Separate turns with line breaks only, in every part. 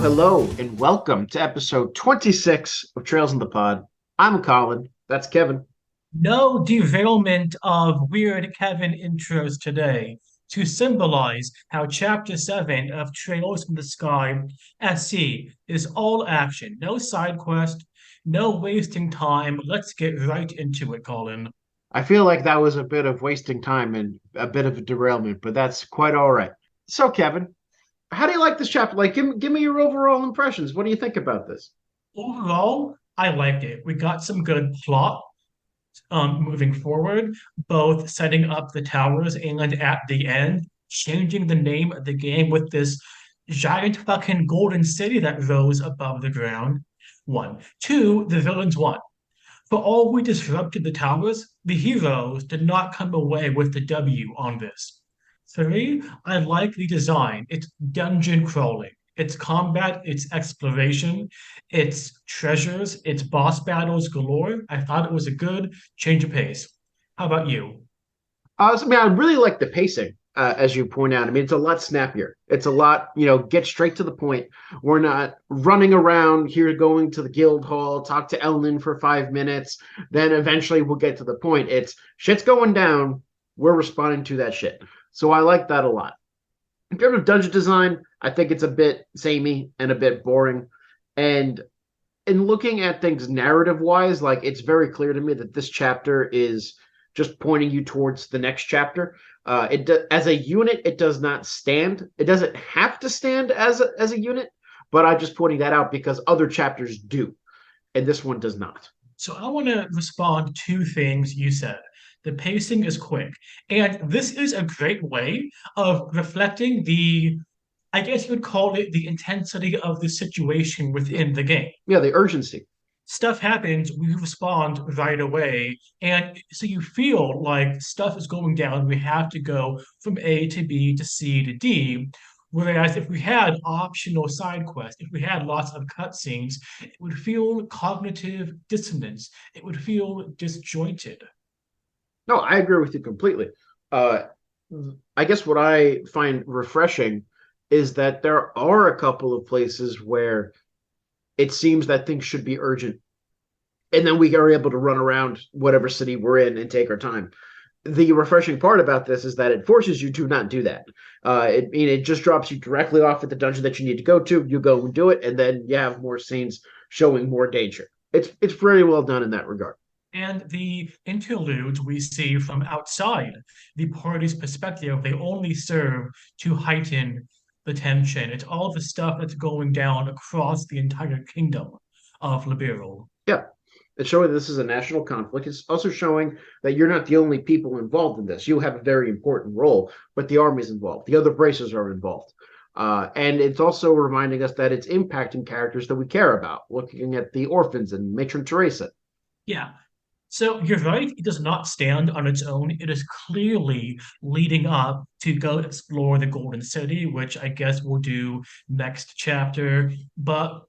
Hello, and welcome to episode 26 of Trails in the Pod. I'm Colin. That's Kevin.
No derailment of weird Kevin intros today to symbolize how Chapter 7 of Trails in the Sky at Sea is all action, no side quest, no wasting time. Let's get right into it, Colin.
I feel like that was a bit of wasting time and a bit of a derailment, but that's quite all right. So, Kevin, how do you like this chapter? Like, give me your overall impressions. What do you think about this?
Overall, I liked it. We got some good plot moving forward, both setting up the towers and at the end, changing the name of the game with this giant fucking golden city that rose above the ground. One. Two, the villains won. For all we disrupted the towers, the heroes did not come away with the W on this. Three, I like the design. It's dungeon crawling. It's combat, it's exploration, it's treasures, it's boss battles galore. I thought it was a good change of pace. How about you?
I really like the pacing, as you point out. I mean, it's a lot snappier. It's a lot, get straight to the point. We're not running around here, going to the guild hall, talk to Ellen for 5 minutes. Then eventually we'll get to the point. It's shit's going down. We're responding to that shit. So I like that a lot. In terms of dungeon design, I think it's a bit samey and a bit boring. And in looking at things narrative wise, like it's very clear to me that this chapter is just pointing you towards the next chapter. As a unit, it does not stand. It doesn't have to stand as a unit, but I'm just pointing that out because other chapters do, and this one does not.
So I want to respond to things you said. The pacing is quick, and this is a great way of reflecting I guess you would call it the intensity of the situation within the game.
Yeah, the urgency.
Stuff happens, we respond right away. And so you feel like stuff is going down. We have to go from A to B to C to D. Whereas if we had optional side quests, if we had lots of cutscenes, it would feel cognitive dissonance. It would feel disjointed.
No, I agree with you completely. Uh, I guess what I find refreshing is that there are a couple of places where it seems that things should be urgent, and then we are able to run around whatever city we're in and take our time. The refreshing part about this is that it forces you to not do that. It just drops you directly off at the dungeon that you need to go to. You go and do it, and then you have more scenes showing more danger. It's very well done in that regard.
And the interludes we see from outside the party's perspective, they only serve to heighten the tension. It's all the stuff that's going down across the entire kingdom of Liberal.
Yeah, it's showing that this is a national conflict. It's also showing that you're not the only people involved in this. You have a very important role, but the army's involved. The other braces are involved. And it's also reminding us that it's impacting characters that we care about, looking at the orphans and Matron Teresa.
Yeah. So you're right, it does not stand on its own. It is clearly leading up to go explore the Golden City, which I guess we'll do next chapter. But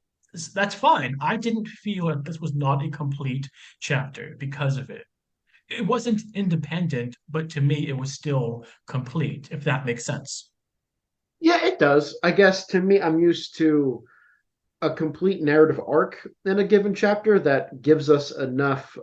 that's fine. I didn't feel like this was not a complete chapter because of it. It wasn't independent, but to me, it was still complete, if that makes sense.
Yeah, it does. I guess to me, I'm used to a complete narrative arc in a given chapter that gives us enough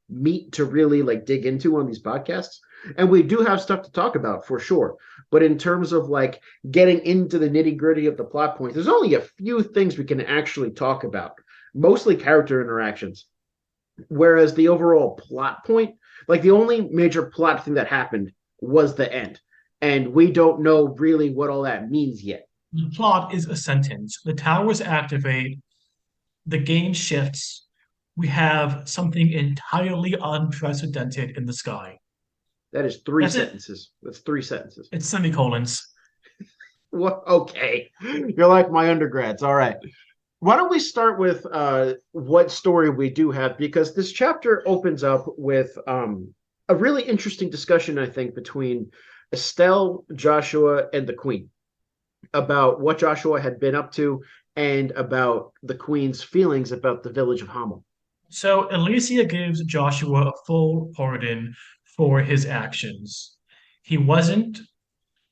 meat to really like dig into on these podcasts. And we do have stuff to talk about for sure. But in terms of like getting into the nitty gritty of the plot points, there's only a few things we can actually talk about, mostly character interactions. Whereas the overall plot point, like the only major plot thing that happened was the end. And we don't know really what all that means yet.
The plot is a sentence. The towers activate, the game shifts. We have something entirely unprecedented in the sky.
That is three
That's it.
sentences. That's three sentences.
It's semicolons.
What? Okay. You're like my undergrads. All right. Why don't we start with what story we do have? Because this chapter opens up with a really interesting discussion, I think, between Estelle, Joshua, and the Queen about what Joshua had been up to and about the Queen's feelings about the village of Hamel.
So Alicia gives Joshua a full pardon for his actions. He wasn't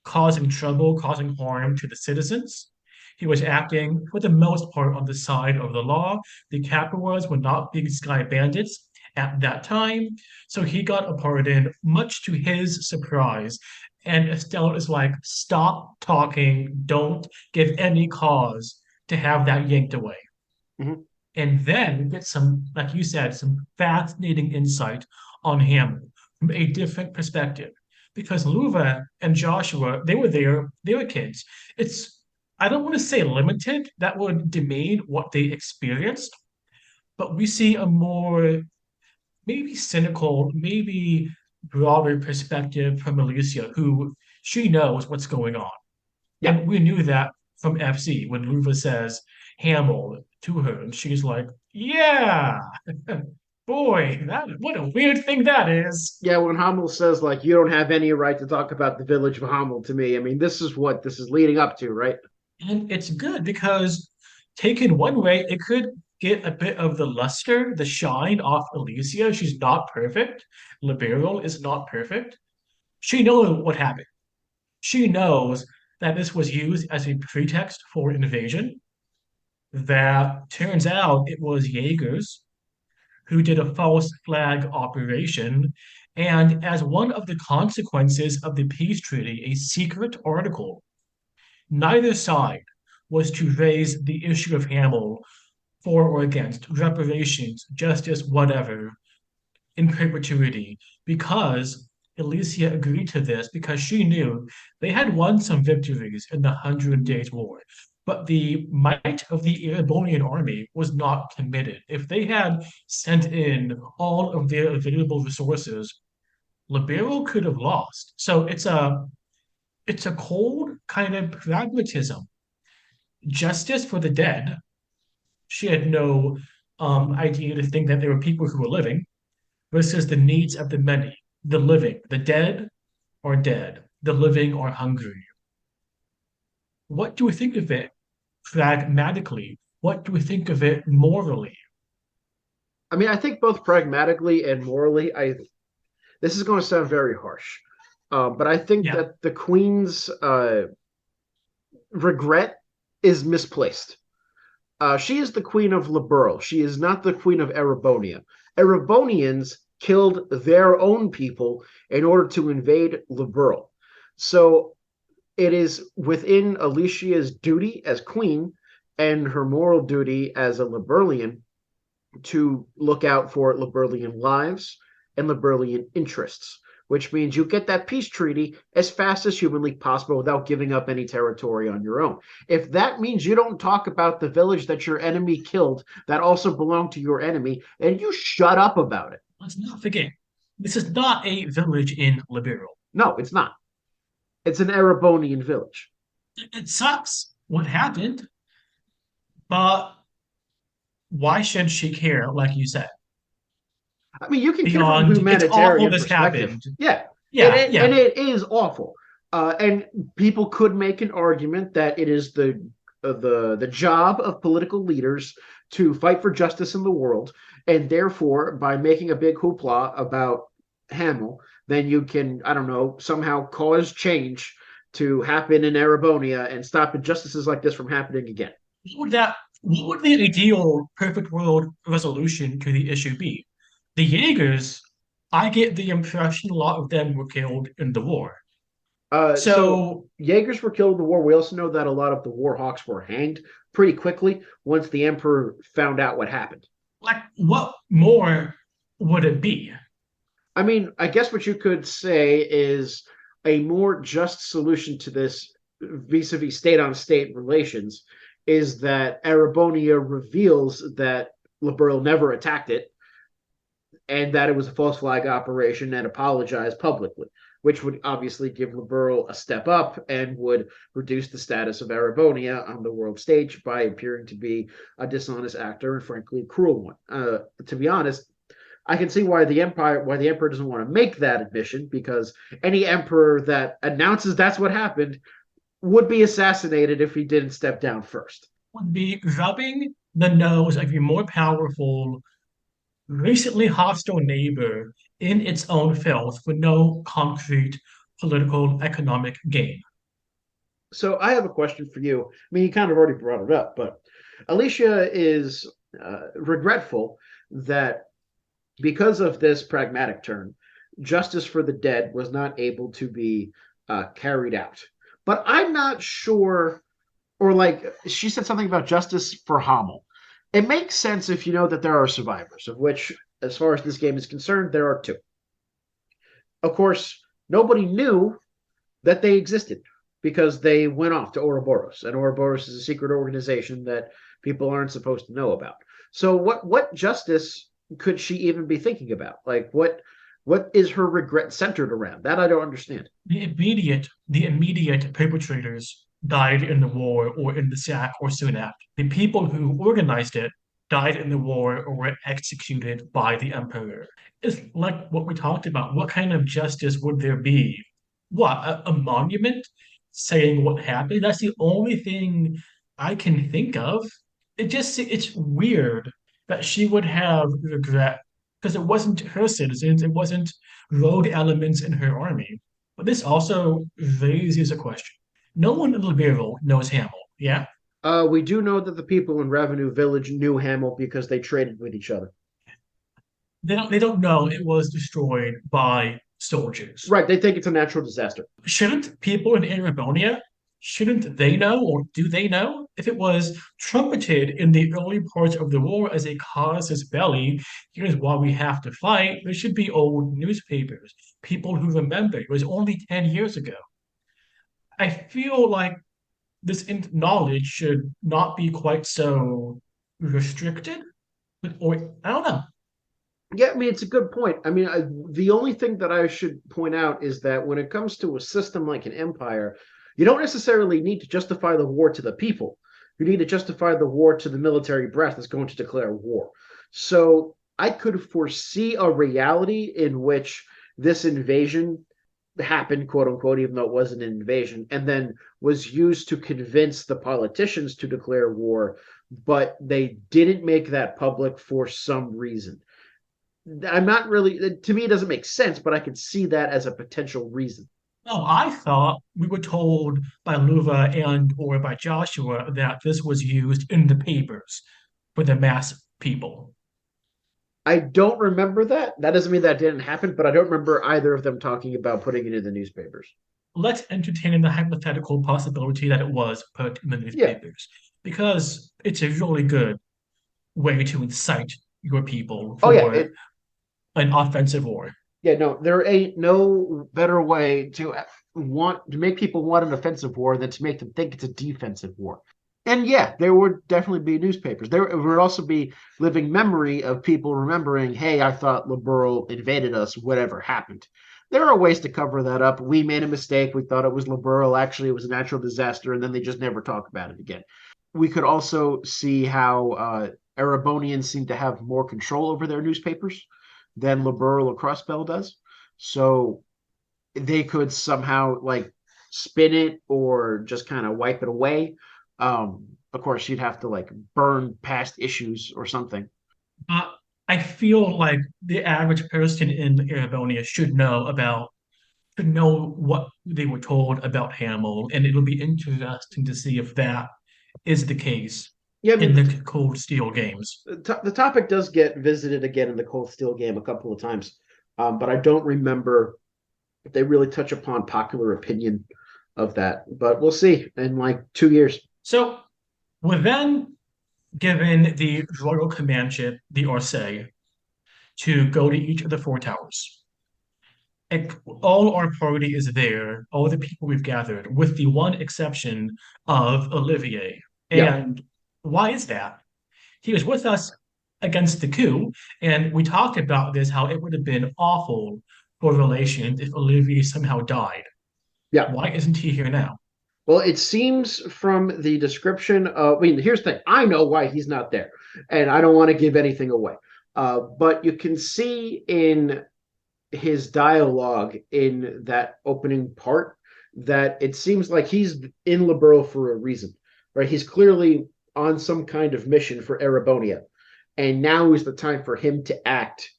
causing trouble, causing harm to the citizens. He was acting, for the most part, on the side of the law. The Capuas were not big sky bandits at that time. So he got a pardon, much to his surprise. And Estelle is like, stop talking, don't give any cause to have that yanked away.
Mhm.
And then we get some, like you said, some fascinating insight on Hamel from a different perspective. Because Luva and Joshua, they were there, they were kids. It's, I don't want to say limited, that would demean what they experienced, but we see a more maybe cynical, maybe broader perspective from Alicia, who she knows what's going on.
Yeah.
And we knew that from FC when Luva says Hamel to her, and she's like, yeah, boy, that what a weird thing that is.
Yeah, when Hamel says like you don't have any right to talk about the village of Hamel to me, I mean this is what this is leading up to, right?
And it's good because taken one way, it could get a bit of the luster, the shine off Alicia. She's not perfect. Liberal is not perfect. She knows what happened. She knows that this was used as a pretext for invasion. That turns out it was Jaegers who did a false flag operation. And as one of the consequences of the peace treaty, a secret article, neither side was to raise the issue of Hamel for or against reparations, justice, whatever, in perpetuity, because Alicia agreed to this because she knew they had won some victories in the Hundred Days War. But the might of the Erebonian army was not committed. If they had sent in all of their available resources, Libero could have lost. So it's a cold kind of pragmatism. Justice for the dead. She had no idea to think that there were people who were living versus the needs of the many, the living. The dead are dead, the living are hungry. What do we think of it pragmatically? What do we think of it morally?
I mean, I think both pragmatically and morally, I this is going to sound very harsh, but I think
Yeah.
that the Queen's regret is misplaced. She is the queen of Liberl. She is not the queen of Erebonia. Erebonians killed their own people in order to invade Liberl. So it is within Alicia's duty as queen and her moral duty as a Liberlian to look out for Liberlian lives and Liberlian interests, which means you get that peace treaty as fast as humanly possible without giving up any territory on your own. If that means you don't talk about the village that your enemy killed that also belonged to your enemy, and you shut up about it.
Let's not forget, this is not a village in Liberal.
No, it's not. It's an Erebonian village.
It sucks what happened, but why should she care, like you said?
I mean, you can care from a
Beyond, it's awful
humanitarian
this
perspective.
happened.
Yeah,
Yeah,
and
yeah.
it is awful. And people could make an argument that it is the job of political leaders to fight for justice in the world, and therefore, by making a big hoopla about Hamel, then you can, I don't know, somehow cause change to happen in Erebonia and stop injustices like this from happening again.
What would the ideal perfect world resolution to the issue be? The Jaegers, I get the impression a lot of them were killed in the war.
So
So,
Jaegers were killed in the war. We also know that a lot of the war hawks were hanged pretty quickly once the emperor found out what happened.
like, what more would it be?
I mean, I guess what you could say is a more just solution to this vis-a-vis state-on-state relations is that Arebonia reveals that Liberal never attacked it and that it was a false flag operation and apologized publicly, which would obviously give Liberal a step up and would reduce the status of Arebonia on the world stage by appearing to be a dishonest actor and frankly a cruel one. To be honest, I can see why the emperor doesn't want to make that admission because any emperor that announces that's what happened would be assassinated if he didn't step down first.
Would be rubbing the nose of a more powerful, recently hostile neighbor in its own filth with no concrete political economic gain.
So I have a question for you. I mean, you kind of already brought it up, but Alicia is regretful that because of this pragmatic turn, justice for the dead was not able to be carried out. But I'm not sure, or like she said something about justice for Hamel. It makes sense if you know that there are survivors, of which, as far as this game is concerned, there are two. Of course, nobody knew that they existed because they went off to Ouroboros, and Ouroboros is a secret organization that people aren't supposed to know about. So what justice could she even be thinking about? Like what is her regret centered around? That I don't understand.
The immediate perpetrators died in the war or in the sack or soon after. The people who organized it died in the war or were executed by the emperor. It's like what we talked about. What kind of justice would there be? What, a monument saying what happened? That's the only thing I can think of. It's weird that she would have regret because it wasn't her citizens, it wasn't rogue elements in her army. But this also raises a question. No one in Liberal knows Hamel, yeah?
We do know that the people in Revenue Village knew Hamel because they traded with each other.
They don't know it was destroyed by soldiers.
Right, they think it's a natural disaster.
Shouldn't people in Arabonia, shouldn't they know, or do they know, if it was trumpeted in the early parts of the war as a casus belli, here's why we have to fight, there should be old newspapers, people who remember it was only 10 years ago. I feel like this knowledge should not be quite so restricted, or I don't know.
Yeah, I mean, it's a good point. I mean, the only thing that I should point out is that when it comes to a system like an empire, you don't necessarily need to justify the war to the people. You need to justify the war to the military brass that's going to declare war. So I could foresee a reality in which this invasion happened, quote unquote, even though it wasn't an invasion, and then was used to convince the politicians to declare war, but they didn't make that public for some reason. I'm not really, to me, it doesn't make sense, but I could see that as a potential reason.
Oh, I thought we were told by Luva and or by Joshua that this was used in the papers for the mass people.
I don't remember that. That doesn't mean that didn't happen, but I don't remember either of them talking about putting it in the newspapers.
Let's entertain the hypothetical possibility that it was put in the
Yeah.
newspapers because it's a really good way to incite your people
Oh, yeah.
for an offensive war.
Yeah, no, there ain't no better way to want to make people want an offensive war than to make them think it's a defensive war. And yeah, there would definitely be newspapers. There would also be living memory of people remembering, hey, I thought Liberal invaded us, whatever happened. There are ways to cover that up. We made a mistake. We thought it was Liberal. Actually, it was a natural disaster, and then they just never talk about it again. We could also see how Arabonians seem to have more control over their newspapers than Liberal or Crossbell does. So they could somehow like spin it or just kind of wipe it away. Of course, you'd have to like burn past issues or something.
Uh, I feel like the average person in Arabonia should know what they were told about Hamel, and it'll be interesting to see if that is the case
Yeah, I
in
mean,
the Cold Steel games.
the topic does get visited again in the Cold Steel game a couple of times, but I don't remember if they really touch upon popular opinion of that. But we'll see in like 2 years.
So we're then given the royal commandship, the Orsay, to go to each of the four towers. And all our party is there, all the people we've gathered, with the one exception of Olivier.
Yeah,
And why is that? He was with us against the coup, and we talked about this, how it would have been awful for relations if Olivier somehow died.
yeah.
Why isn't he here now?
Well, it seems from the description of, I mean, here's the thing. I know why he's not there, and I don't want to give anything away. But you can see in his dialogue in that opening part that it seems like he's in Liberal for a reason, right? He's clearly on some kind of mission for Arabonia, and now is the time for him to act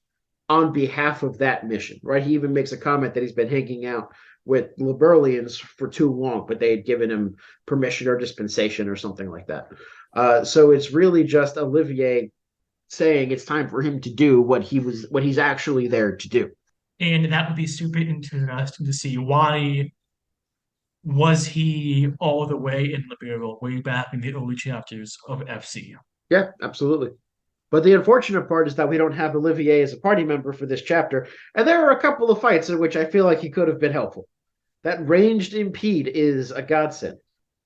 on behalf of that mission, right? He even makes a comment that he's been hanging out with Liberlians for too long, but they had given him permission or dispensation or something like that. So it's really just Olivier saying it's time for him to do what he's actually there to do.
And that would be super interesting to see why was he all the way in Liberal way back in the early chapters of FC.
Yeah, absolutely. But the unfortunate part is that we don't have Olivier as a party member for this chapter, and there are a couple of fights in which I feel like he could have been helpful. That ranged impede is a godsend.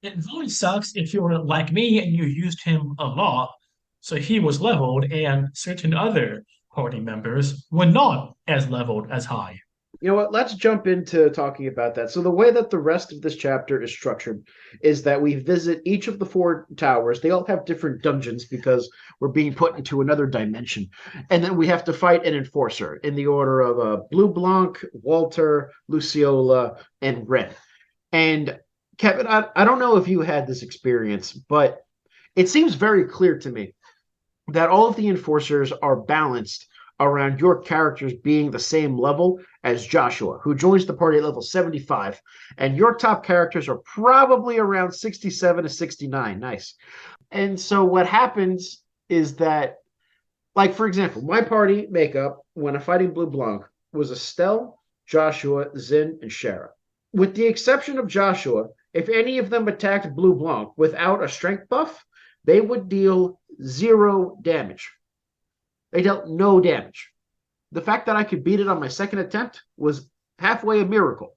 It really sucks if you're like me and you used him a lot, so he was leveled, and certain other party members were not as leveled as high.
You know what? Let's jump into talking about that. So the way that the rest of this chapter is structured is that we visit each of the four towers. They all have different dungeons because we're being put into another dimension. And then we have to fight an enforcer in the order of Blue Blanc, Walter, Luciola, and Red. And Kevin, I don't know if you had this experience, but it seems very clear to me that all of the enforcers are balanced around your characters being the same level as Joshua, who joins the party at level 75. And your top characters are probably around 67 to 69. Nice. And so what happens is that, like, for example, my party makeup when I'm fighting Blue Blanc was Estelle, Joshua, Zin, and Shara. With the exception of Joshua, if any of them attacked Blue Blanc without a strength buff, they would deal 0 damage. They dealt no damage. The fact that I could beat it on my second attempt was halfway a miracle.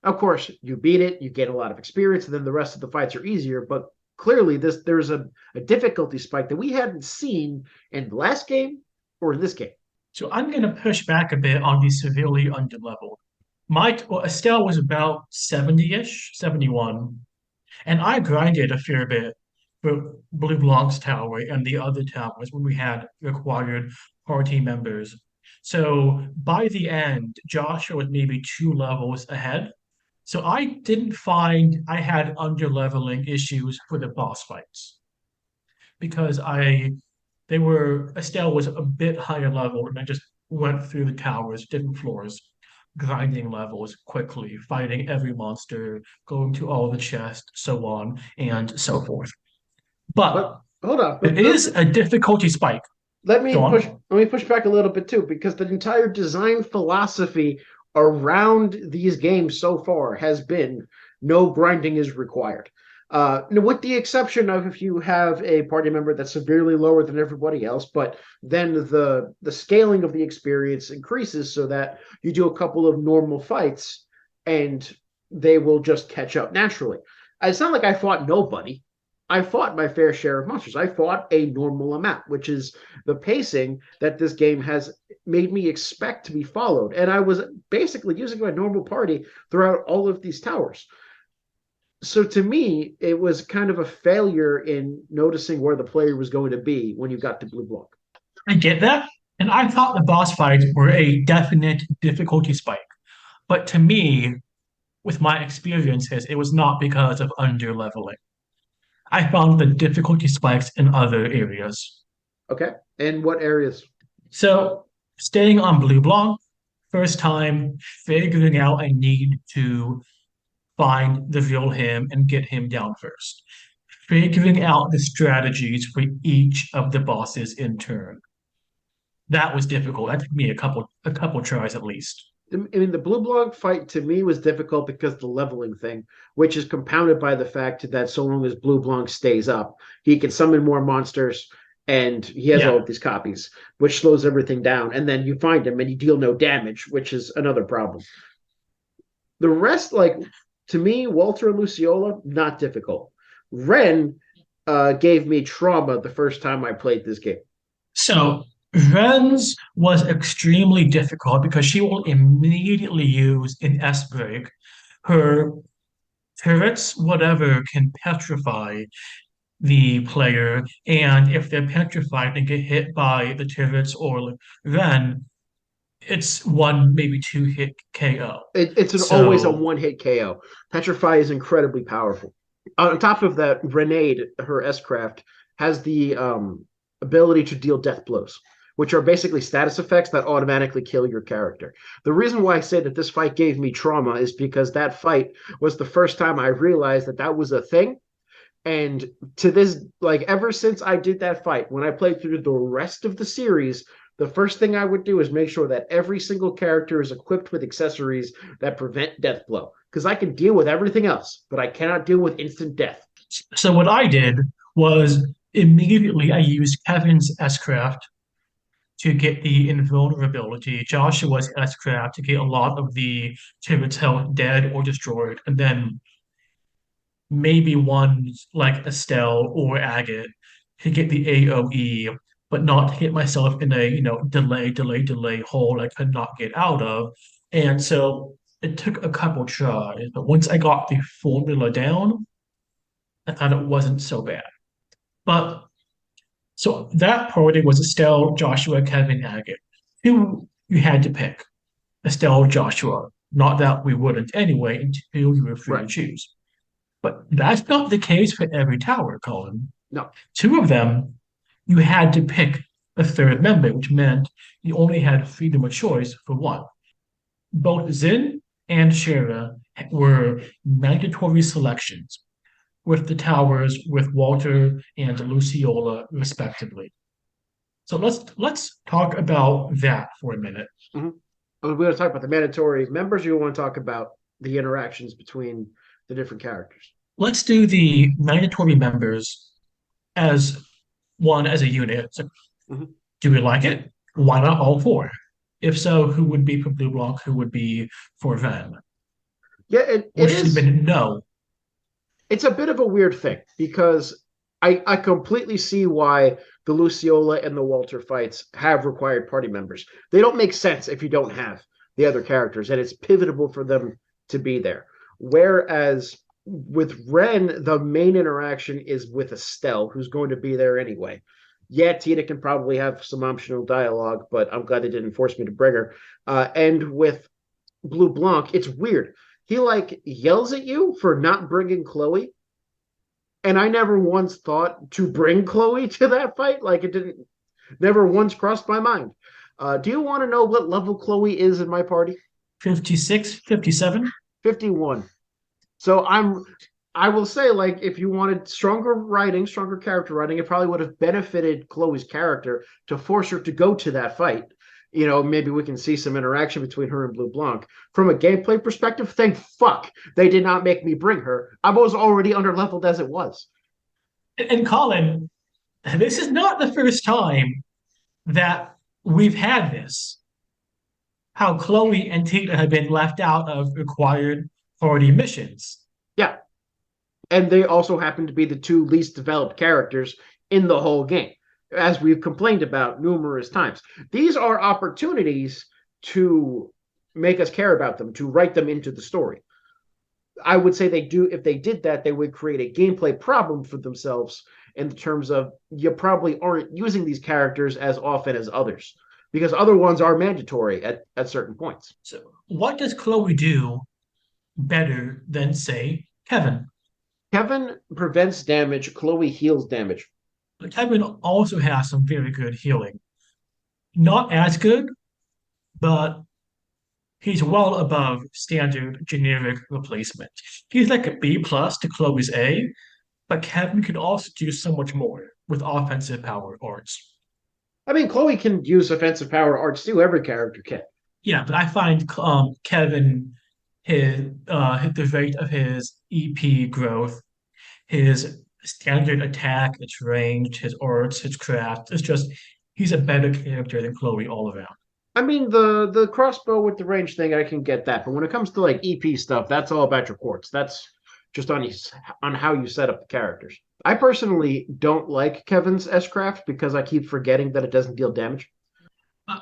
Of course, you beat it, you get a lot of experience, and then the rest of the fights are easier. But clearly, there's a difficulty spike that we hadn't seen in the last game or in this game.
So I'm going to push back a bit on the severely underleveled. Estelle was about 70-ish, 71, and I grinded a fair bit for Blue Blanc's tower and the other towers when we had required party members. So by the end, Joshua was maybe 2 levels ahead. So I didn't find I had underleveling issues for the boss fights because Estelle was a bit higher level and I just went through the towers, different floors, grinding levels quickly, fighting every monster, going to all the chests, so on and so forth. But
But hold on,
it is a difficulty spike.
let
Go
me push
on.
let me push back a little bit too, because the entire design philosophy around these games so far has been no grinding is required. With the exception of if you have a party member that's severely lower than everybody else, but then the scaling of the experience increases so that you do a couple of normal fights and they will just catch up naturally. It's not like I fought nobody. I fought my fair share of monsters. I fought a normal amount, which is the pacing that this game has made me expect to be followed. And I was basically using my normal party throughout all of these towers. So to me, it was kind of a failure in noticing where the player was going to be when you got to Blue Block.
I get that. And I thought the boss fights were a definite difficulty spike. But to me, with my experiences, it was not because of underleveling. I found the difficulty spikes in other areas.
Okay. And what areas?
So, staying on Blue Blanc, first time figuring out I need to find the real him and get him down first. Figuring out the strategies for each of the bosses in turn. That was difficult. That took me a couple tries at least.
I mean, the Blue Block fight to me was difficult because the leveling thing, which is compounded by the fact that so long as Blue Blanc stays up, he can summon more monsters and he has all
Yeah.
of these copies, which slows everything down. And then you find him and you deal no damage, which is another problem. The rest, like to me, Walter and Luciola, not difficult. Ren gave me trauma the first time I played this game.
So Ren's was extremely difficult because she will immediately use an S break. Her turrets, whatever, can petrify the player, and if they're petrified and get hit by the turrets or Ren, it's one, maybe two hit KO.
It's always a
So
one hit KO. Petrify is incredibly powerful. On top of that, Renne, her S craft, has the ability to deal death blows. which are basically status effects that automatically kill your character. The reason why I say that this fight gave me trauma is because that fight was the first time I realized that that was a thing. And to this, like, ever since I did that fight, when I played through the rest of the series, the first thing I would do is make sure that every single character is equipped with accessories that prevent death blow. Because I can deal with everything else, but I cannot deal with instant death.
So what I did was immediately I used Kevin's S-Craft to get the invulnerability, Joshua's S-Craft to get a lot of the turrets held dead or destroyed, and then maybe one like Estelle or Agate to get the AoE, but not hit myself in a delay hole I could not get out of. And so it took a couple tries, but once I got the formula down, I thought it wasn't so bad. But so that party was Estelle, Joshua, Kevin, Agate. Who you had to pick? Estelle, Joshua. Not that we wouldn't anyway, until you were free to
Right.
choose. But that's not the case for every tower, Colin.
No.
Two of them, you had to pick a third member, which meant you only had freedom of choice for one. Both Zin and Shira were mandatory selections, with the towers with Walter and Luciola, respectively. So let's talk about that for a minute.
Mm-hmm. We're going to talk about the mandatory members, or you want to talk about the interactions between the different characters?
Let's do the mandatory members as one as a unit. So,
Mm-hmm.
do we like it? Why not all four? If so, who would be for Blue Block? Who would be for Ven?
Yeah, it,
Or
it
should have
is.
been no?
It's a bit of a weird thing because I completely see why the Luciola and the Walter fights have required party members. They don't make sense if you don't have the other characters, and it's pivotal for them to be there. Whereas with Ren, the main interaction is with Estelle, who's going to be there anyway. Yeah, Tina can probably have some optional dialogue, but I'm glad they didn't force me to bring her. And with Blue Blanc, it's weird. He like yells at you for not bringing Chloe, and I never once thought to bring Chloe to that fight. Like it didn't, never once crossed my mind. Do you want to know what level Chloe is in my party?
56, 57?
51. So I will say, like, if you wanted stronger writing, stronger character writing, it probably would have benefited Chloe's character to force her to go to that fight. You know, maybe we can see some interaction between her and Blue Blanc. From a gameplay perspective, thank fuck they did not make me bring her. I was already under leveled as it was.
And Colin, this is not the first time that we've had this. How Chloe and Tina have been left out of required party missions.
Yeah. And they also happen to be the two least developed characters in the whole game, as we've complained about numerous times. These are opportunities to make us care about them, to write them into the story. I would say they do, if they did that, they would create a gameplay problem for themselves in terms of you probably aren't using these characters as often as others because other ones are mandatory at certain points.
So, what does Chloe do better than, say, Kevin?
Kevin prevents damage, Chloe heals damage.
But Kevin also has some very good healing. Not as good, but he's well above standard generic replacement. He's like a B plus to Chloe's A, but Kevin can also do so much more with offensive power arts.
I mean, Chloe can use offensive power arts too. Every character can.
Yeah, but I find Kevin the rate of his EP growth, his standard attack, its range, his arts, his craft. It's just he's a better character than Chloe all around.
I mean, the crossbow with the range thing, I can get that. But when it comes to like EP stuff, that's all about your quartz. That's just on how you set up the characters. I personally don't like Kevin's S craft because I keep forgetting that it doesn't deal damage.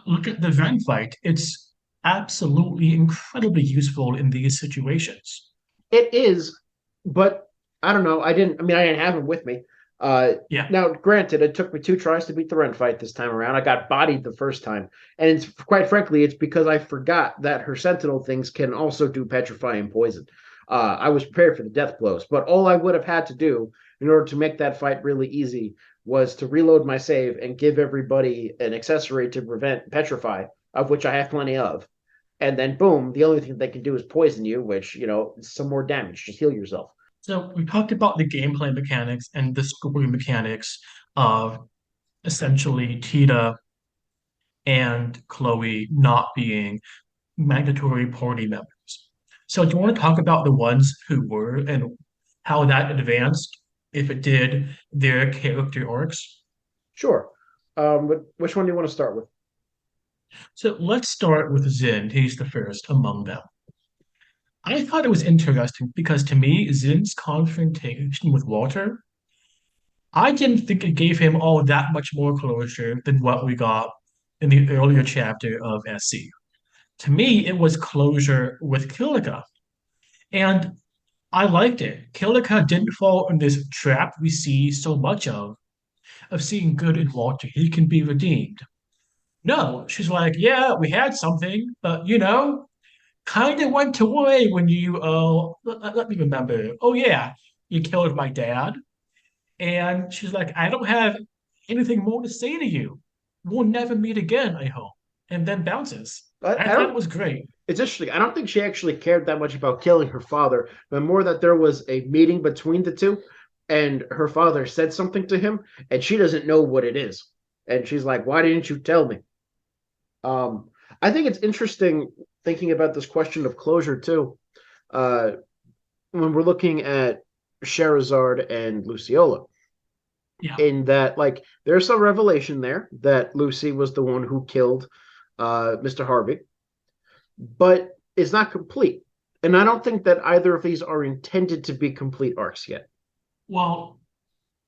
Look at the Ren fight. It's absolutely incredibly useful in these situations.
It is, but I don't know. I didn't have him with me.
Yeah.
Now, granted, it took me two tries to beat the Ren fight this time around. I got bodied the first time, and it's quite frankly, it's because I forgot that her Sentinel things can also do petrifying poison. I was prepared for the death blows, but all I would have had to do in order to make that fight really easy was to reload my save and give everybody an accessory to prevent petrify, of which I have plenty of. And then boom, the only thing they can do is poison you, which, some more damage. Just heal yourself.
So we talked about the gameplay mechanics and the story mechanics of essentially Tita and Chloe not being mandatory party members. So do you want to talk about the ones who were and how that advanced, if it did, their character arcs?
Sure. But which one do you want to start with?
So let's start with Zin. He's the first among them. I thought it was interesting because to me, Zin's confrontation with Walter, I didn't think it gave him all that much more closure than what we got in the earlier chapter of SC. To me, it was closure with Kilika. And I liked it. Kilika didn't fall in this trap we see so much of seeing good in Walter. He can be redeemed. No, she's like, yeah, we had something, but kind of went away when you, let me remember. Oh, yeah, you killed my dad. And she's like, I don't have anything more to say to you. We'll never meet again, I hope. And then bounces. I
I
thought it
don't.
was great.
It's interesting. I don't think she actually cared that much about killing her father, but more that there was a meeting between the two, and her father said something to him, and she doesn't know what it is, and she's like, "Why didn't you tell me?" Um, I think it's interesting thinking about this question of closure too. Uh, when we're looking at Sherazard and Luciola,
Yeah.
in that, like, there's some revelation there that Lucy was the one who killed Mr. Harvey, but it's not complete. And I don't think that either of these are intended to be complete arcs yet.
Well,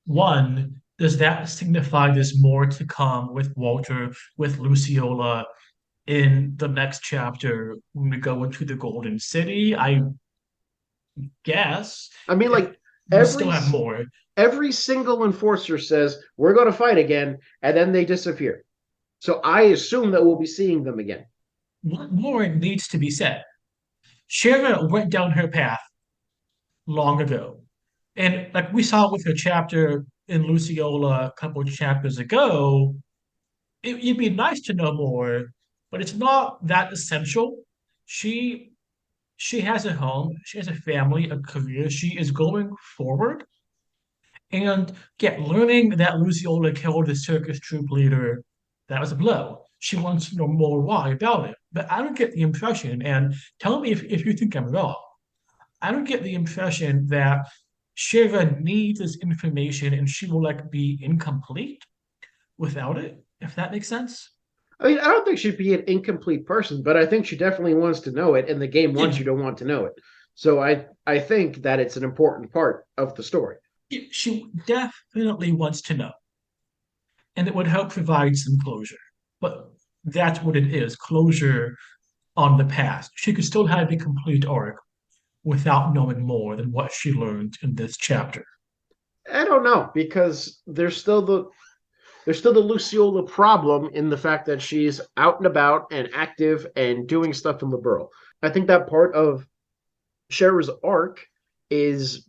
one, does that signify there's more to come with Walter, with Luciola in the next chapter when we go into the Golden City? I guess
I mean,
if
like
we'll still
every
have more.
every single enforcer says we're going to fight again, and then they disappear. So I assume that we'll be seeing them again.
What more needs to be said? Shara went down her path long ago. And like we saw with her chapter in Luciola a couple of chapters ago, it'd be nice to know more, but it's not that essential. She she has a home, she has a family, a career, she is going forward. And yeah, learning that Luciola killed the circus troop leader, that was a blow. She wants to know more why about it. But I don't get the impression, and tell me if you think I'm wrong, I don't get the impression that Shiva needs this information and she will like be incomplete without it, if that makes sense.
I mean, I don't think she'd be an incomplete person, but I think she definitely wants to know it, and the game wants
Yeah,
you to want to know it. So I think that it's an important part of the story.
she definitely wants to know, and it would help provide some closure. But that's what it is, closure on the past. She could still have a complete arc without knowing more than what she learned in this chapter.
I don't know because there's still the Luciola problem in the fact that she's out and about and active and doing stuff in Liberl. I think that part of Shera's arc is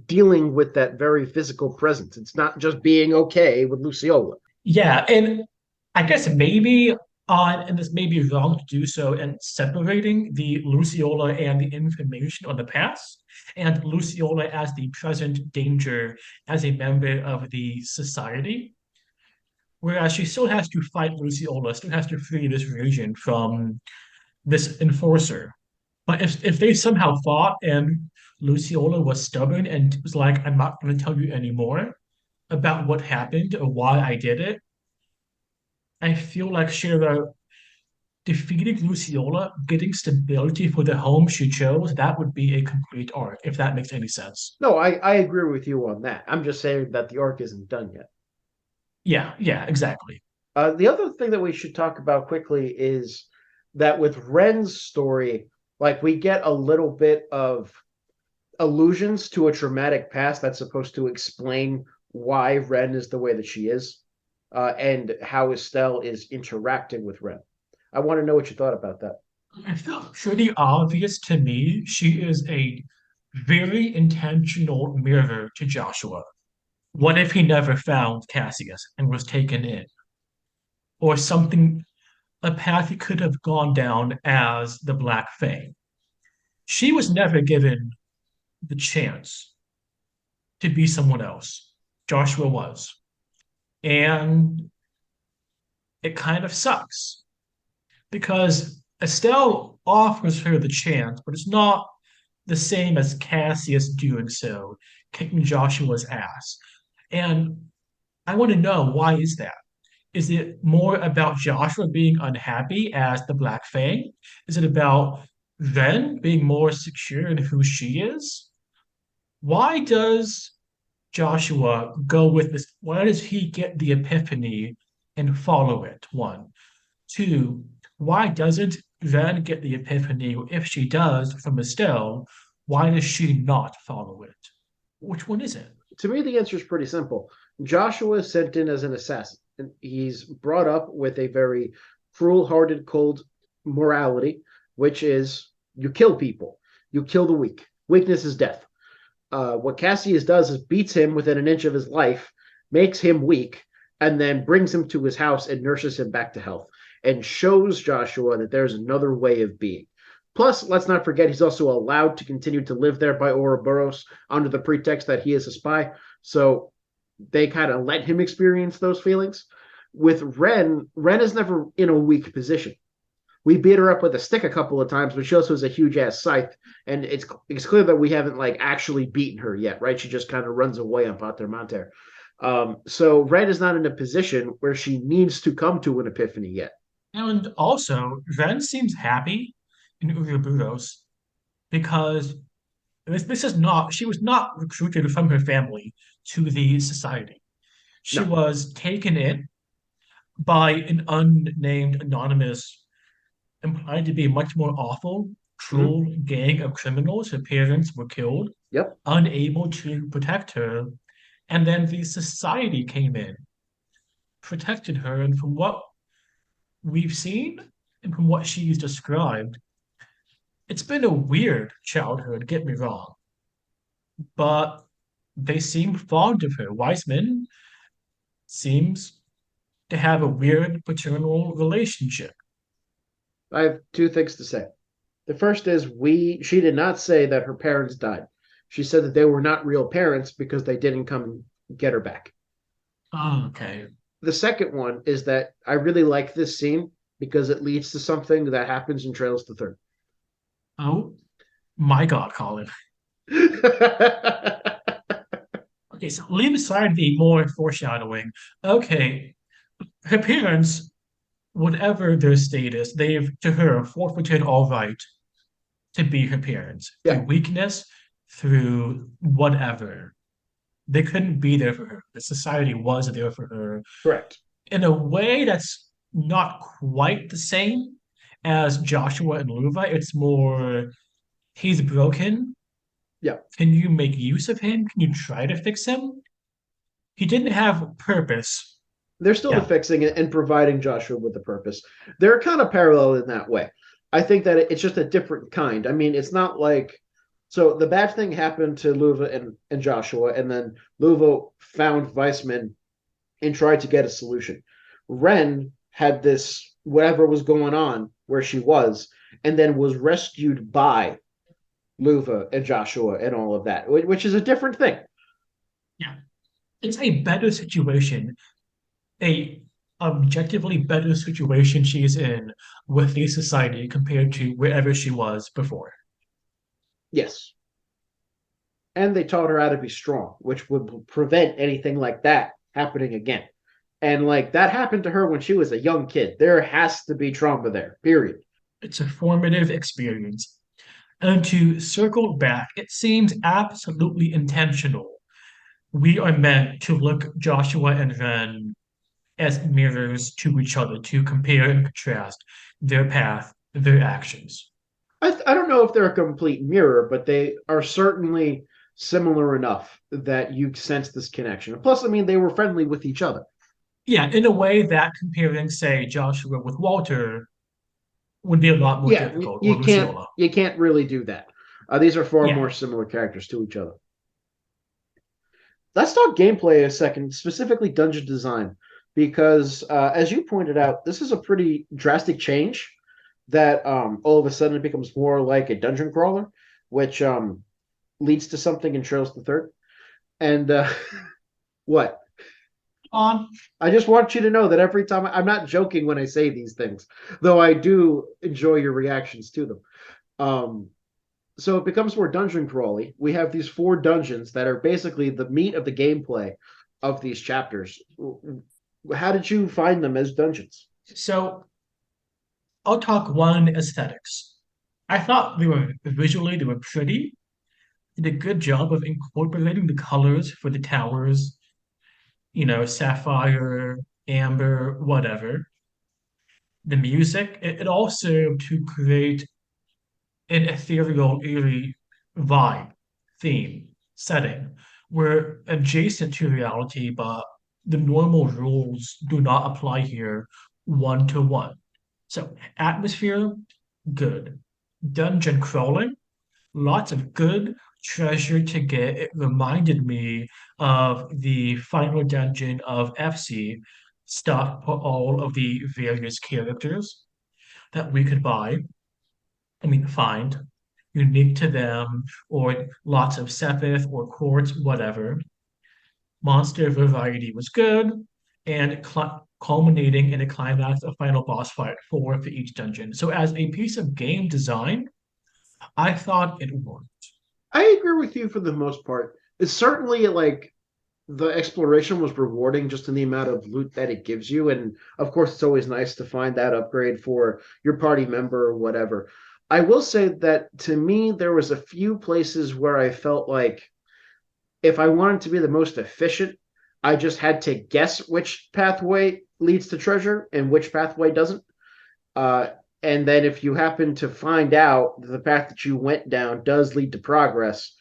dealing with that very physical presence. It's not just being okay with Luciola.
Yeah, and I guess maybe and this may be wrong to do so, and separating the Luciola and the information on the past, and Luciola as the present danger as a member of the society. Whereas she still has to fight Luciola, still has to free this region from this enforcer. But if they somehow fought and Luciola was stubborn and was like, I'm not going to tell you anymore about what happened or why I did it, I feel like Shira defeating Luciola, getting stability for the home she chose, that would be a complete arc, if that makes any sense.
No, I agree with you on that. I'm just saying that the arc isn't done yet.
Yeah, yeah, exactly.
The other thing that we should talk about quickly is that with Ren's story, like we get a little bit of allusions to a traumatic past that's supposed to explain why Ren is the way that she is, and how Estelle is interacting with Ren. I want to know what you thought about that.
I felt pretty obvious to me she is a very intentional mirror to Joshua. What if he never found Cassius and was taken in? Or something, a path he could have gone down as the Black Fang. She was never given the chance to be someone else. Joshua was. And it kind of sucks because Estelle offers her the chance, but it's not the same as Cassius doing so, kicking Joshua's ass. And I want to know, why is that? Is it more about Joshua being unhappy as the Black Fang? Is it about Ren being more secure in who she is? Why does Joshua go with this? Why does he get the epiphany and follow it? One. Two, why doesn't Ren get the epiphany? If she does from Estelle, why does she not follow it? Which one is it?
To me, the answer is pretty simple. Joshua is sent in as an assassin, and he's brought up with a very cruel-hearted, cold morality, which is you kill people, you kill the weak. Weakness is death. What Cassius does is beats him within an inch of his life, makes him weak, and then brings him to his house and nurses him back to health, and shows Joshua that there's another way of being. Plus, let's not forget he's also allowed to continue to live there by Ouroboros under the pretext that he is a spy. So they kind of let him experience those feelings. With Ren is never in a weak position. We beat her up with a stick a couple of times, but she also has a huge ass scythe, and it's clear that we haven't like actually beaten her yet, right? She just kind of runs away on Patermanter. So Ren is not in a position where she needs to come to an epiphany yet.
And also, Ren seems happy in Ouroboros because this is not, she was not recruited from her family to the society. She
No.
was taken in by an unnamed, anonymous, implied to be much more awful,
Mm-hmm.
cruel gang of criminals. Her parents were killed,
Yep.
unable to protect her. And then the society came in, protected her. And from what we've seen and from what she's described, it's been a weird childhood, get me wrong, but they seem fond of her. Wiseman seems to have a weird paternal relationship.
I have two things to say. The first is she did not say that her parents died. She said that they were not real parents because they didn't come get her back.
Oh, okay.
The second one is that I really like this scene because it leads to something that happens in Trails to Third.
Oh my God, Colin. Okay, so leave aside the more foreshadowing. Okay, her parents, whatever their status, they've to her forfeited all right to be her parents
Yeah,
through weakness, through whatever. They couldn't be there for her. The society was there for her
correct.
in a way that's not quite the same as Joshua and Luva. It's more he's broken.
Yeah,
Can you make use of him? Can you try to fix him? He didn't have purpose.
they're still
Yeah.
fixing it and providing Joshua with a purpose. They're kind of parallel in that way. I think that it's just a different kind. I mean, it's not like so the bad thing happened to Luva and Joshua, and then Luva found Weissman and tried to get a solution. Ren had this whatever was going on where she was, and then was rescued by Luva and Joshua and all of that, which is a different thing.
Yeah. It's a better situation, a objectively better situation she's in with the society compared to wherever she was before.
Yes. And they taught her how to be strong, which would prevent anything like that happening again. And like that happened to her when she was a young kid. There has to be trauma there, period.
It's a formative experience. And to circle back, it seems absolutely intentional. We are meant to look Joshua and Ren as mirrors to each other, to compare and contrast their path, their actions.
I don't know if they're a complete mirror, but they are certainly similar enough that you sense this connection. Plus, I mean, they were friendly with each other.
Yeah, in a way that comparing, say, Joshua with Walter would be a lot more
Yeah,
difficult, or Luciola.
you can't really do that. These are far
Yeah,
more similar characters to each other. Let's talk gameplay a second, specifically dungeon design, because as you pointed out, this is a pretty drastic change that all of a sudden it becomes more like a dungeon crawler, which leads to something in Trails the Third. And what?
On
I just want you to know that every time I'm not joking when I say these things, though I do enjoy your reactions to them. Um, so it becomes more dungeon crawly. We have these four dungeons that are basically the meat of the gameplay of these chapters. How did you find them as dungeons?
so I'll talk one aesthetics. I thought they were pretty. Did a good job of incorporating the colors for the towers, sapphire, amber, whatever. The music, it all served to create an ethereal, eerie vibe, theme, setting. We're adjacent to reality, but the normal rules do not apply here one to one. So, atmosphere, good. Dungeon crawling, lots of good treasure to get. It reminded me of the final dungeon of FC, stuff for all of the various characters that we could buy. I mean, find unique to them, or lots of Sepith or quartz, whatever. Monster variety was good, and culminating in a climax of final boss fight for each dungeon. So, as a piece of game design, I thought it worked.
I agree with you for the most part. It's certainly like the exploration was rewarding just in the amount of loot that it gives you. And of course, it's always nice to find that upgrade for your party member or whatever. I will say that to me, there was a few places where I felt like if I wanted to be the most efficient, I just had to guess which pathway leads to treasure and which pathway doesn't. Uh, and then if you happen to find out that the path that you went down does lead to progress,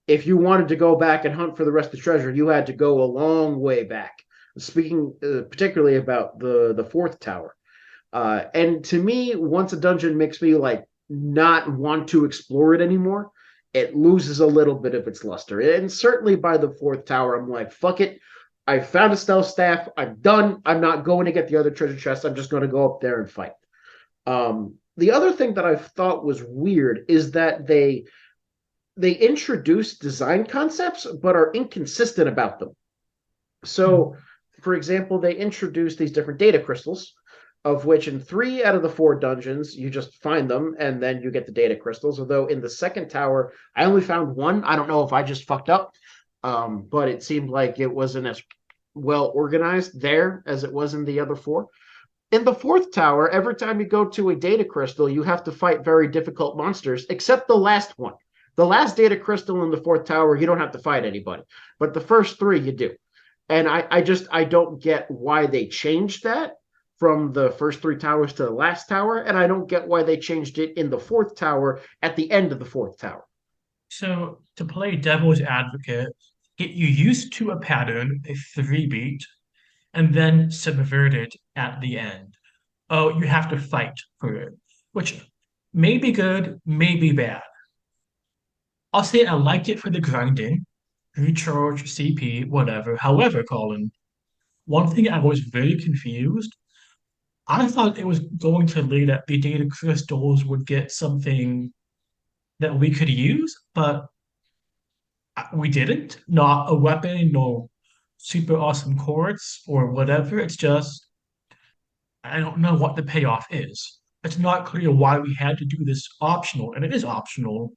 if you wanted to go back and hunt for the rest of the treasure, you had to go a long way back. Speaking particularly about the fourth tower, and to me, once a dungeon makes me like not want to explore it anymore, it loses a little bit of its luster. And certainly by the fourth tower, I'm like, fuck it. I found a stealth staff. I'm done. I'm not going to get the other treasure chest. I'm just going to go up there and fight. The other thing that I thought was weird is that they introduce design concepts but are inconsistent about them. So, for example, they introduce these different data crystals, of which in three out of the four dungeons, you just find them and then you get the data crystals. Although in the second tower, I only found one. I don't know if I just fucked up, but it seemed like it wasn't as well organized there as it was in the other four. In the fourth tower, every time you go to a data crystal, you have to fight very difficult monsters, except the last one. The last data crystal in the fourth tower, you don't have to fight anybody, but the first three you do. And I don't get why they changed that from the first three towers to the last tower, and I don't get why they changed it in the fourth tower at the end of the fourth tower.
So, to play devil's advocate, get you used to a pattern, a three beat, and then subvert it at the end. Oh, you have to fight for it, which may be good, may be bad. I'll say I liked it for the grinding, recharge, CP, whatever. However, Colin, one thing I was very confused. I thought it was going to lead that the data crystals would get something that we could use, but we didn't. Not a weapon, no super awesome quartz or whatever. It's just I don't know what the payoff is. It's not clear why we had to do this optional, and it is optional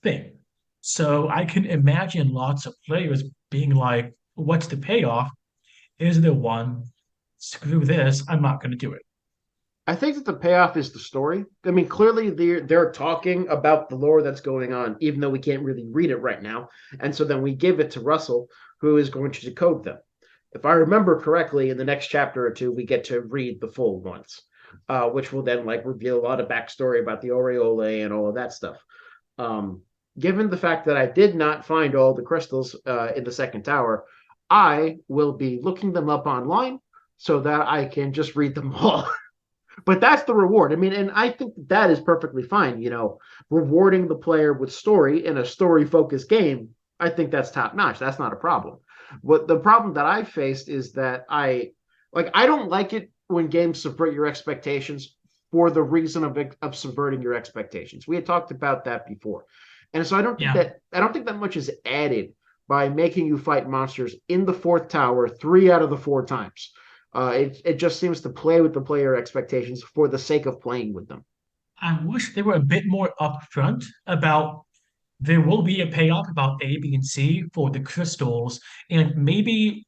thing. So I can imagine lots of players being like, what's the payoff? Is there one? Screw this, I'm not going to do it.
I think that the payoff is the story. I mean, clearly they're talking about the lore that's going on, even though we can't really read it right now. And so then we give it to Russell, who is going to decode them. If I remember correctly, in the next chapter or two, we get to read the full ones, which will then like reveal a lot of backstory about the Aureole and all of that stuff. Um, Given the fact that I did not find all the crystals in the second tower, I will be looking them up online so that I can just read them all. But that's the reward. I mean, and I think that is perfectly fine, rewarding the player with story in a story focused game I think that's top notch. That's not a problem. What the problem that I faced is that I don't like it when games subvert your expectations for the reason of subverting your expectations. We had talked about that before. And so
Yeah.
I don't think that much is added by making you fight monsters in the fourth tower 3 out of the 4 times. It just seems to play with the player expectations for the sake of playing with them.
I wish they were a bit more upfront about there will be a payoff about A, B, and C for the crystals, and maybe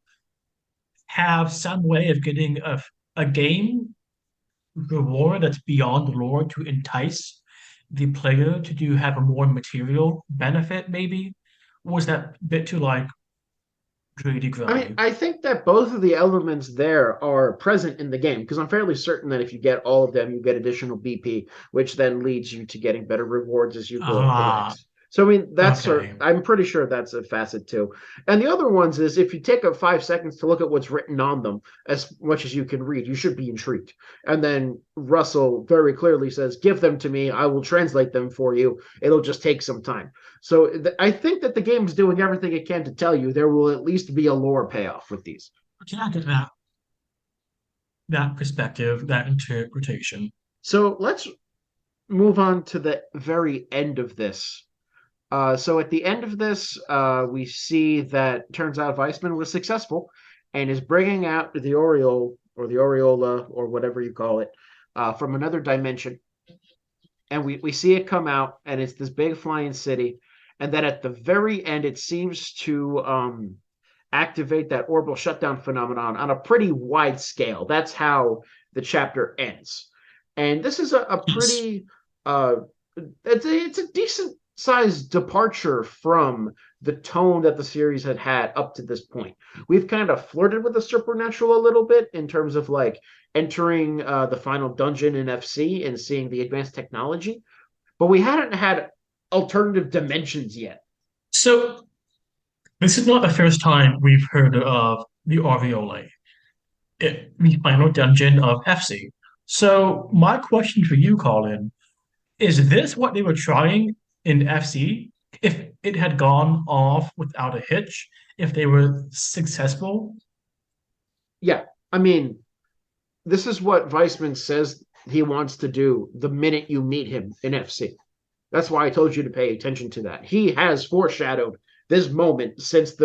have some way of getting a game reward that's beyond the lore to entice the player to do have a more material benefit, maybe? Or was that a bit too like greedy grubby?
I think that both of the elements there are present in the game because I'm fairly certain that if you get all of them, you get additional BP, which then leads you to getting better rewards as you go up the
Ah,
ranks. So I mean,
okay.
I'm pretty sure that's a facet too. And the other ones is if you take up 5 seconds to look at what's written on them, as much as you can read, you should be intrigued. And then Russell very clearly says, "Give them to me. I will translate them for you. It'll just take some time." So I think that the game's doing everything it can to tell you there will at least be a lore payoff with these.
Okay, I get that perspective, that interpretation.
So let's move on to the very end of this. So at the end of this, we see that turns out Weissman was successful and is bringing out the Oriole or the Aureola or whatever you call it from another dimension. And we see it come out, and it's this big flying city. And then at the very end, it seems to activate that orbital shutdown phenomenon on a pretty wide scale. That's how the chapter ends. And this is a
Yes.
pretty it's a decent sized departure from the tone that the series had had up to this point. We've kind of flirted with the supernatural a little bit in terms of like entering the final dungeon in FC and seeing the advanced technology, but we hadn't had alternative dimensions yet.
So this is not the first time we've heard of the Aureole, the final dungeon of FC. So my question for you, Colin, is this what they were trying in FC? If it had gone off without a hitch, if they were successful?
Yeah, I mean, this is what Weissman says he wants to do the minute you meet him in FC. That's why I told you to pay attention to that. He has foreshadowed this moment since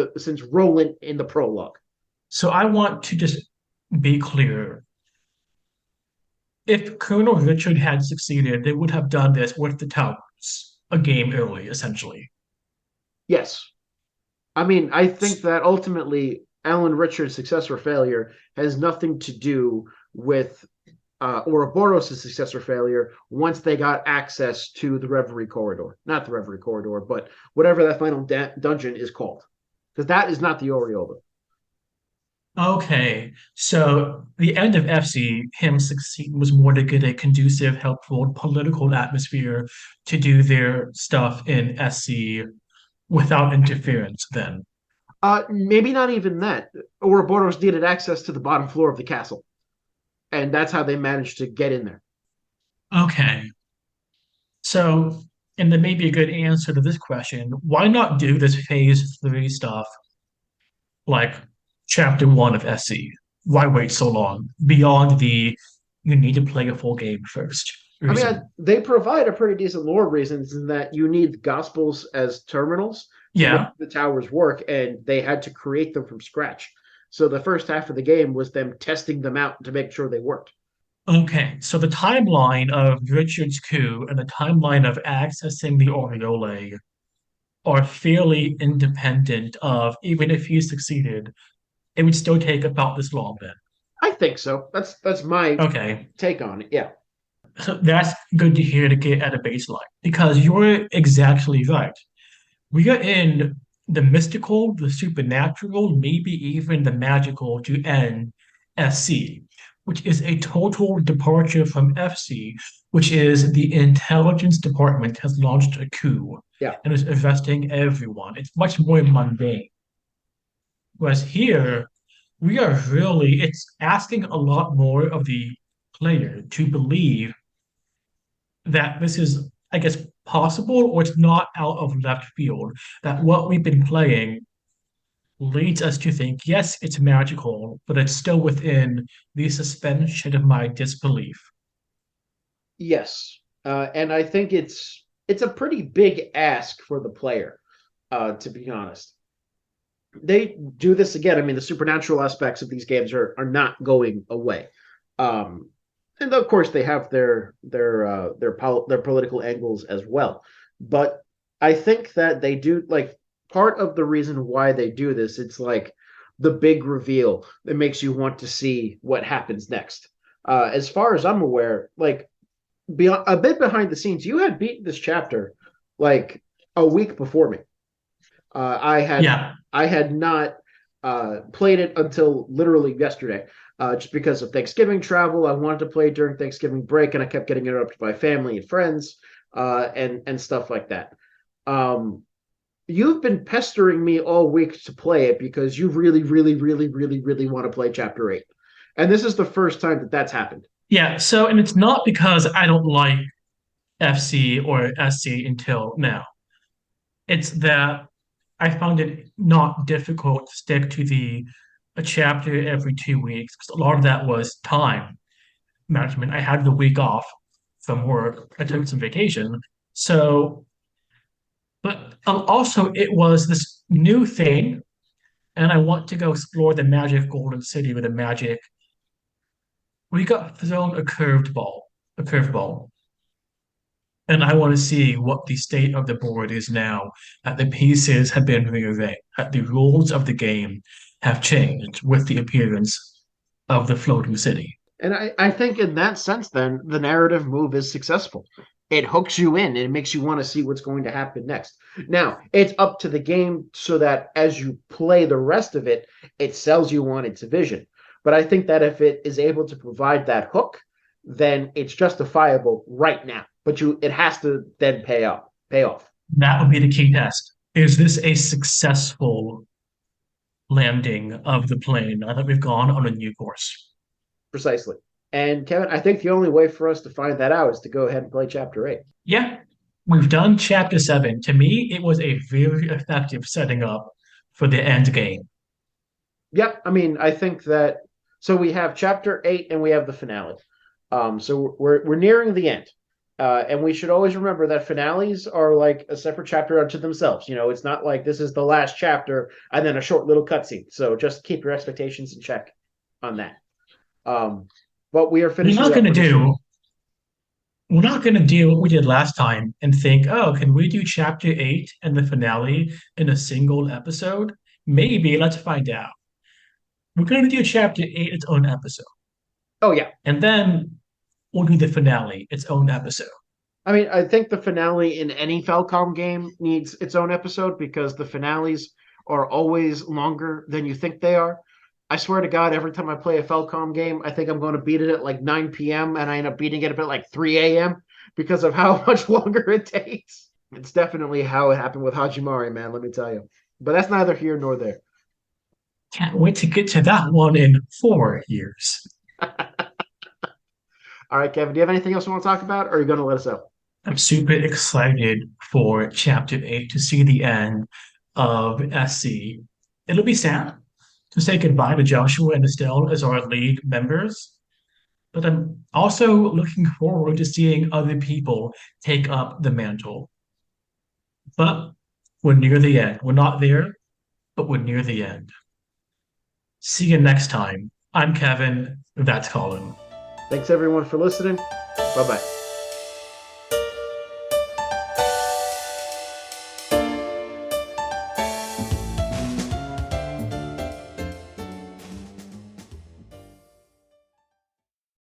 Roland in the prologue.
So I want to just be clear. If Colonel Richard had succeeded, they would have done this with the towers a game early, essentially.
Yes, I mean I think that ultimately Alan Richards' success or failure has nothing to do with Ouroboros' success or failure once they got access to the Reverie Corridor. Not the Reverie Corridor, but whatever that final dungeon is called. Because that is not the Aureola.
Okay, so the end of FC, him succeeding was more to get a conducive, helpful political atmosphere to do their stuff in SC without interference then.
Maybe not even that. Ouroboros needed access to the bottom floor of the castle. And that's how they managed to get in there.
Okay, so, and then maybe a good answer to this question, why not do this phase three stuff like chapter one of SC? Why wait so long beyond the you need to play a full game first
I mean,
reason?
they provide a pretty decent lore reasons in that you need gospels as terminals to make
Yeah.
the towers work, and they had to create them from scratch. So the first half of the game was them testing them out to make sure they worked.
Okay, so the timeline of Richard's coup and the timeline of accessing the Aureole are fairly independent of even if he succeeded, it would still take about this long then.
I think so. That's my
Okay,
take on it. Yeah.
so that's good to hear to get at a baseline because you're exactly right. We are in the mystical, the supernatural, maybe even the magical to end SC, which is a total departure from FC, which is the intelligence department has launched a coup
Yeah.
and is arresting everyone. It's much more mundane. Whereas here, we are really, it's asking a lot more of the player to believe that this is I guess, possible, or it's not out of left field. That what we've been playing leads us to think, yes, it's magical, but it's still within the suspension of my disbelief.
Yes, and I think it's a pretty big ask for the player, to be honest. They do this again. I mean, the supernatural aspects of these games are not going away. Um, and of course, they have their political angles as well. But I think that they do like part of the reason why they do this. It's like the big reveal that makes you want to see what happens next. As far as I'm aware, like beyond a bit behind the scenes, you had beaten this chapter like a week before me.
Yeah,
I had not played it until literally yesterday, just because of Thanksgiving travel. I wanted to play during Thanksgiving break, and I kept getting interrupted by family and friends, and stuff like that. Um, you've been pestering me all week to play it because you really, really, really, really, really want to play Chapter 8, and this is the first time that that's happened.
yeah. So, and it's not because I don't like FC or SC until now. It's that I found it not difficult to stick to the a chapter every 2 weeks because a lot of that was time management. I had the week off from work. I took some vacation. So, but also it was this new thing, and I want to go explore the magic golden city with a magic. We got thrown a curveball, and I want to see what the state of the board is now. That the pieces have been rearranged, that the rules of the game have changed with the appearance of the floating city.
And I think in that sense, then the narrative move is successful. It hooks you in. It makes you want to see what's going to happen next. Now, it's up to the game so that as you play the rest of it, it sells you on its vision. But I think that if it is able to provide that hook, then it's justifiable right now. But it has to then pay off
That would be the key test. Is this a successful landing of the plane now that we've gone on a new course?
precisely. And Kevin, I think the only way for us to find that out is to go ahead and play Chapter 8.
Yeah, we've done chapter 7. To me, it was a very effective setting up for the end game.
Yep. I mean, I think that so we have chapter 8 and we have the finale. So we're nearing the end. And we should always remember that finales are like a separate chapter unto themselves. It's not like this is the last chapter and then a short little cutscene. So just keep your expectations in check on that. Um, but we are
We're
finishing
not
up
going to
pretty soon.
do we're not going to do what we did last time and think, oh, can we do chapter 8 and the finale in a single episode? Maybe, let's find out. We're going to do chapter 8 its own episode.
Oh yeah.
And then we'll do the finale its own episode.
I mean, I think the finale in any Falcom game needs its own episode because the finales are always longer than you think they are. I swear to God, every time I play a Falcom game, I think I'm going to beat it at like 9 p.m. and I end up beating it at like 3 a.m. because of how much longer it takes. It's definitely how it happened with Hajimari, man, let me tell you. But that's neither here nor there.
Can't wait to get to that one in 4 years.
All right, Kevin, do you have anything else you want to talk about, or are you going to let us out?
I'm super excited for chapter 8 to see the end of SC. It'll be sad to say goodbye to Joshua and Estelle as our lead members, but I'm also looking forward to seeing other people take up the mantle. But we're near the end. We're not there, but we're near the end. See you next time. I'm Kevin. That's Colin.
Thanks, everyone, for listening. Bye bye.